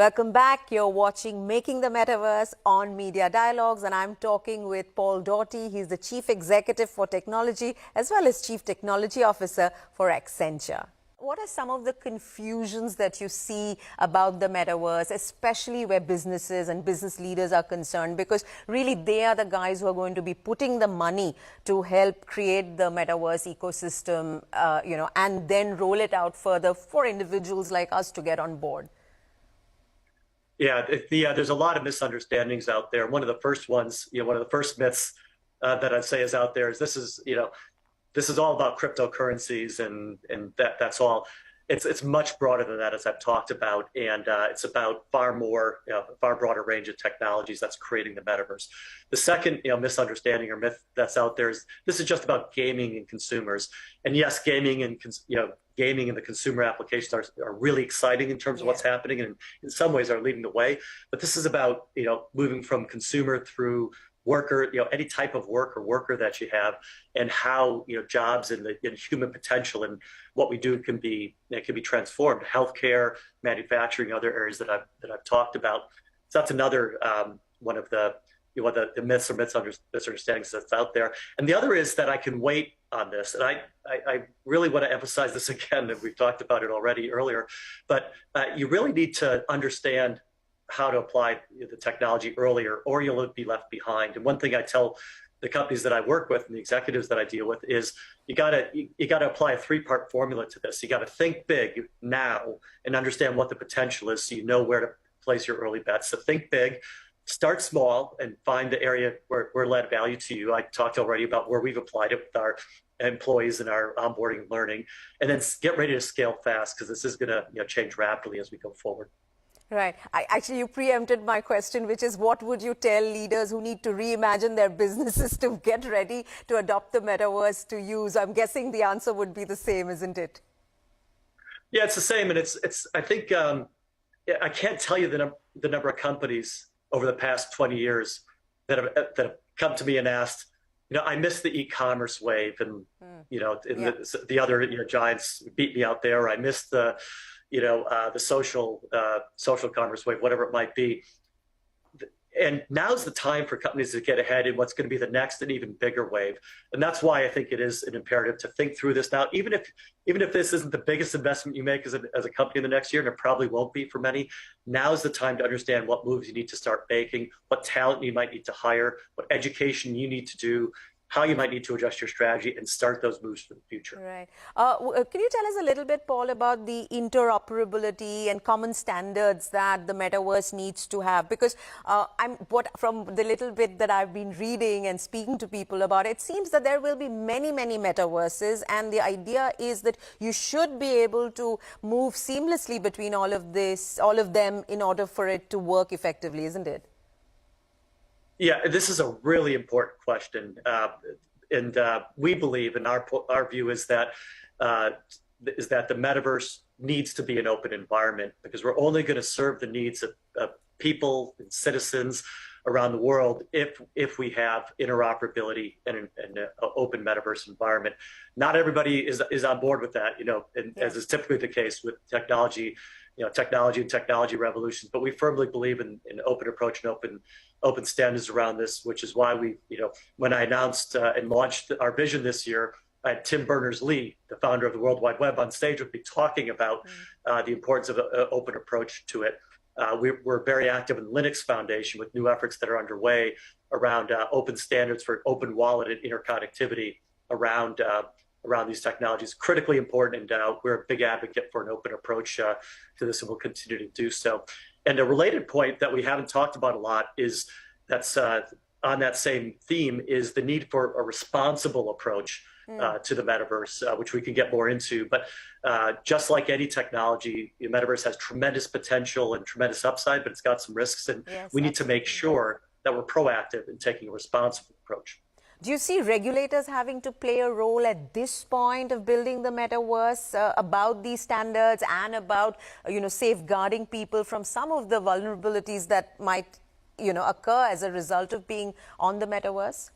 Welcome back. You're watching Making the Metaverse on Media Dialogues, and I'm talking with Paul Daugherty. He's the Chief Executive for Technology as well as Chief Technology Officer for Accenture. What are some of the confusions that you see about the metaverse, especially where businesses and business leaders are concerned? Because really they are the guys who are going to be putting the money to help create the metaverse ecosystem, and then roll it out further for individuals like us to get on board. Yeah, there's a lot of misunderstandings out there. One of the first ones, one of the first myths that I'd say is out there is this is all about cryptocurrencies and that's all. It's much broader than that, as I've talked about, and it's about far broader range of technologies that's creating the metaverse. The second misunderstanding or myth that's out there is this is just about gaming and consumers. And yes, gaming and the consumer applications are really exciting in terms of what's happening, and in some ways are leading the way. But this is about moving from consumer through worker, any type of work or worker that you have, and how jobs and human potential and what we do can be transformed. Healthcare, manufacturing, other areas that I've talked about. So that's another one of the myths or misunderstandings that's out there. And the other is that I can wait on this, and I really want to emphasize this again, and we've talked about it already earlier, but you really need to understand how to apply the technology earlier, or you'll be left behind. And one thing I tell the companies that I work with and the executives that I deal with is you gotta apply a three-part formula to this. You gotta think big now and understand what the potential is, so you know where to place your early bets. So think big, start small, and find the area where it'll add value to you. I talked already about where we've applied it with our employees and our onboarding and learning, and then get ready to scale fast, because this is gonna change rapidly as we go forward. Right. Actually, you preempted my question, which is what would you tell leaders who need to reimagine their businesses to get ready to adopt the metaverse to use? I'm guessing the answer would be the same, isn't it? Yeah, it's the same. And I think, I can't tell you the number of companies over the past 20 years that have come to me and asked, I missed the e-commerce wave, and, the other giants beat me out there. I missed the social commerce wave, whatever it might be. And now's the time for companies to get ahead in what's going to be the next and even bigger wave. And that's why I think it is an imperative to think through this now, even if this isn't the biggest investment you make as a company in the next year, and it probably won't be for many. Now's the time to understand what moves you need to start making, what talent you might need to hire, what education you need to do, how you might need to adjust your strategy and start those moves for the future. Right. Can you tell us a little bit, Paul, about the interoperability and common standards that the metaverse needs to have? Because from the little bit that I've been reading and speaking to people about, it seems that there will be many, many metaverses, and the idea is that you should be able to move seamlessly between all of them in order for it to work effectively, isn't it? Yeah, this is a really important question, and we believe, and our view is that the metaverse needs to be an open environment, because we're only going to serve the needs of people and citizens around the world if we have interoperability and an open metaverse environment. Not everybody is on board with that, as is typically the case with technology. Technology and technology revolutions, but we firmly believe in an open approach and open standards around this, which is why we, when I announced and launched our vision this year, I had Tim Berners-Lee, the founder of the World Wide Web, on stage with me talking about the importance of an open approach to it. We're very active in the Linux Foundation with new efforts that are underway around open standards for open wallet and interconnectivity around these technologies. Critically important, and we're a big advocate for an open approach to this, and we'll continue to do so. And a related point that we haven't talked about a lot is that's on that same theme is the need for a responsible approach to the metaverse, which we can get more into. But just like any technology, the metaverse has tremendous potential and tremendous upside, but it's got some risks, and we need to make sure that we're proactive in taking a responsible approach. Do you see regulators having to play a role at this point of building the metaverse about these standards and about, safeguarding people from some of the vulnerabilities that might, occur as a result of being on the metaverse?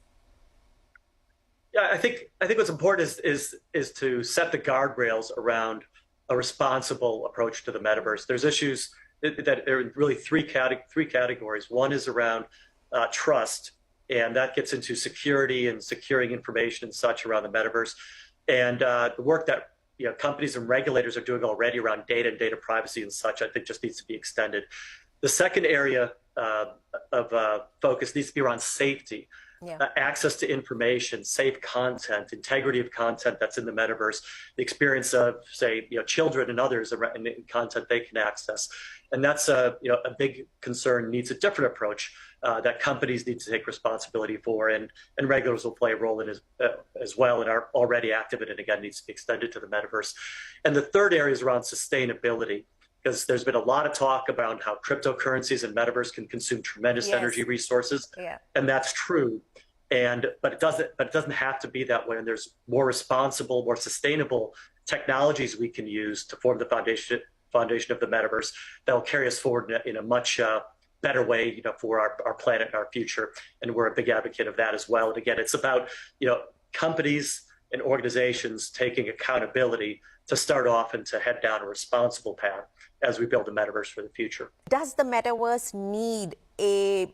Yeah, I think what's important is to set the guardrails around a responsible approach to the metaverse. There's issues that are really three categories. One is around trust, and that gets into security and securing information and such around the metaverse, and the work that companies and regulators are doing already around data and data privacy and such, I think just needs to be extended. The second area of focus needs to be around safety. Access to information, safe content, integrity of content that's in the metaverse, the experience of, say, children and others in content they can access, and that's a big concern. Needs a different approach that companies need to take responsibility for, and regulators will play a role in as well, and are already active in it. Again, needs to be extended to the metaverse. And the third area is around sustainability, because there's been a lot of talk about how cryptocurrencies and metaverse can consume tremendous energy resources, and that's true. But it doesn't have to be that way. And there's more responsible, more sustainable technologies we can use to form the foundation of the metaverse that will carry us forward in a much better way, for our planet and our future. And we're a big advocate of that as well. And again, it's about companies and organizations taking accountability to start off and to head down a responsible path as we build the metaverse for the future. Does the metaverse need a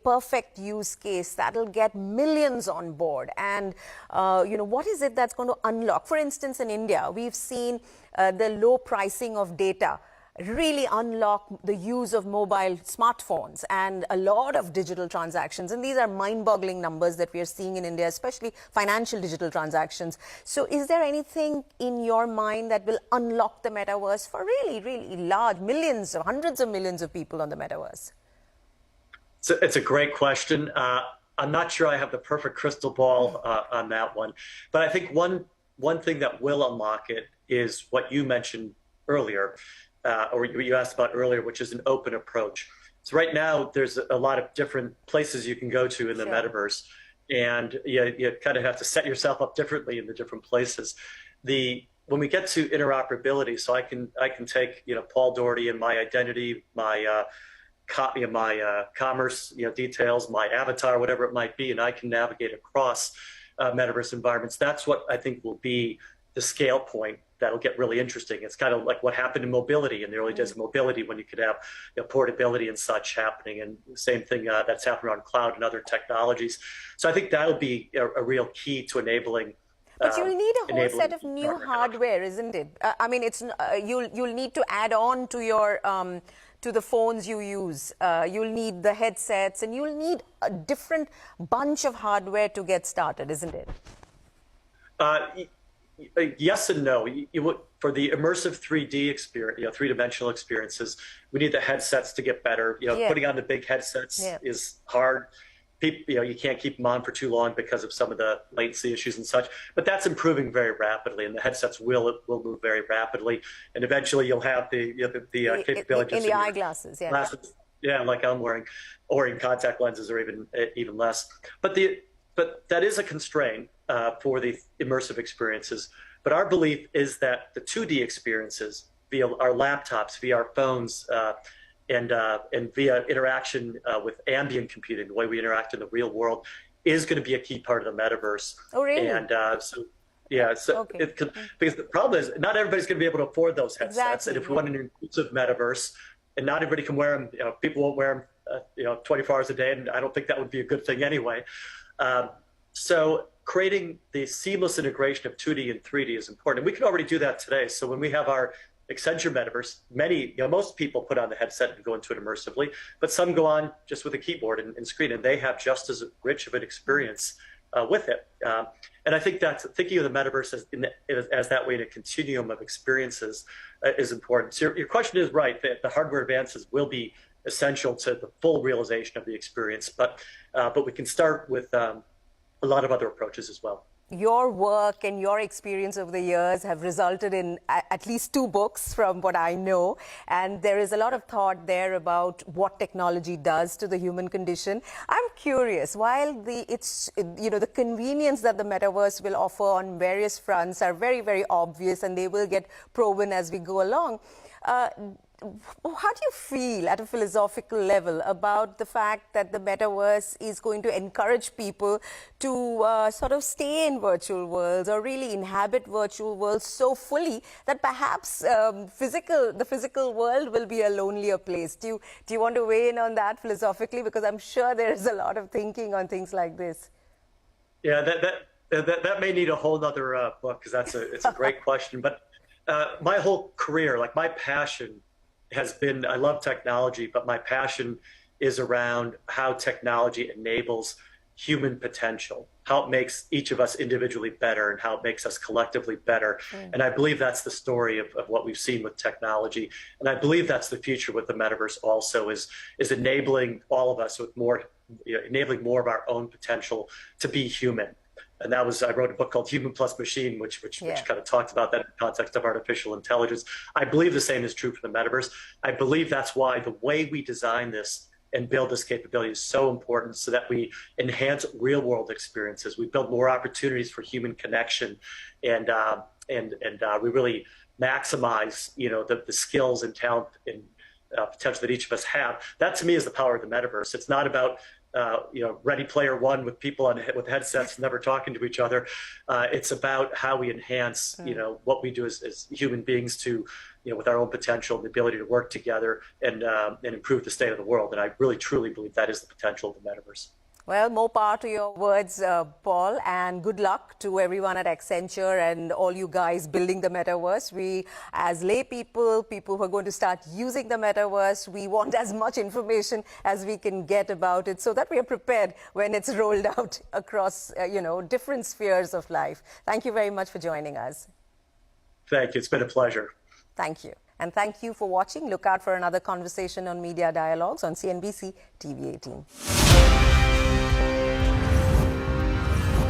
perfect use case that'll get millions on board? And what is it that's going to unlock? For instance, in India, we've seen the low pricing of data really unlock the use of mobile smartphones and a lot of digital transactions. And these are mind-boggling numbers that we are seeing in India, especially financial digital transactions. So is there anything in your mind that will unlock the metaverse for really, really large millions or hundreds of millions of people on the metaverse? So it's a great question. I'm not sure I have the perfect crystal ball on that one, but I think one thing that will unlock it is what you mentioned earlier, or you asked about earlier, which is an open approach. So right now, there's a lot of different places you can go to in the metaverse, and you kind of have to set yourself up differently in the different places. When we get to interoperability, so I can take Paul Daugherty and my identity, my copy of my commerce details, my avatar, whatever it might be, and I can navigate across metaverse environments. That's what I think will be the scale point that'll get really interesting. It's kind of like what happened in mobility in the early days of mobility, when you could have portability and such happening, and the same thing that's happening on cloud and other technologies. So I think that'll be a real key to enabling. But you'll need a whole set of new hardware, isn't it? I mean, it's you'll need to add on to your to the phones you use. You'll need the headsets, and you'll need a different bunch of hardware to get started, isn't it? Yes and no. For the immersive 3D experience, three-dimensional experiences, we need the headsets to get better. Putting on the big headsets is hard. People, you can't keep them on for too long because of some of the latency issues and such. But that's improving very rapidly, and the headsets will move very rapidly. And eventually, you'll have the capability in the eyeglasses, glasses, like I'm wearing, or in contact lenses, or even less. But that is a constraint for the immersive experiences. But our belief is that the 2D experiences via our laptops, via our phones, and via interaction with ambient computing, the way we interact in the real world, is going to be a key part of the metaverse. Oh, really? And because the problem is not everybody's going to be able to afford those headsets. Exactly. And if we want an inclusive metaverse, and not everybody can wear them, people won't wear them, 24 hours a day, and I don't think that would be a good thing anyway. So creating the seamless integration of 2D and 3D is important. And we can already do that today. So when we have our Accenture Metaverse, most people put on the headset and go into it immersively, but some go on just with a keyboard and screen, and they have just as rich of an experience with it. And I think that thinking of the metaverse as that way in a continuum of experiences is important. So your question is right, that the hardware advances will be essential to the full realization of the experience, but we can start with a lot of other approaches as well. Your work and your experience over the years have resulted in at least 2 books, from what I know, and there is a lot of thought there about what technology does to the human condition. I'm curious, while the convenience that the metaverse will offer on various fronts are very, very obvious, and they will get proven as we go along, how do you feel at a philosophical level about the fact that the metaverse is going to encourage people to sort of stay in virtual worlds or really inhabit virtual worlds so fully that perhaps the physical world will be a lonelier place? Do you want to weigh in on that philosophically? Because I'm sure there is a lot of thinking on things like this. Yeah, that may need a whole nother book, because it's a great question. But my whole career, like my passion has been, I love technology, but my passion is around how technology enables human potential, how it makes each of us individually better and how it makes us collectively better. And I believe that's the story of what we've seen with technology. And I believe that's the future with the metaverse also, is enabling all of us with more, enabling more of our own potential to be human. And that was, I wrote a book called Human Plus Machine, which kind of talked about that in the context of artificial intelligence. I believe the same is true for the metaverse. I believe that's why the way we design this and build this capability is so important, so that we enhance real world experiences. We build more opportunities for human connection, and we really maximize, the skills and talent and potential that each of us have. That to me is the power of the metaverse. It's not about Ready Player One with people with headsets never talking to each other. It's about how we enhance, what we do as human beings to, with our own potential and the ability to work together and improve the state of the world. And I really, truly believe that is the potential of the metaverse. Well, more power to your words, Paul, and good luck to everyone at Accenture and all you guys building the metaverse. We, as lay people who are going to start using the metaverse, we want as much information as we can get about it so that we are prepared when it's rolled out across, different spheres of life. Thank you very much for joining us. Thank you. It's been a pleasure. Thank you. And thank you for watching. Look out for another conversation on Media Dialogues on CNBC TV 18.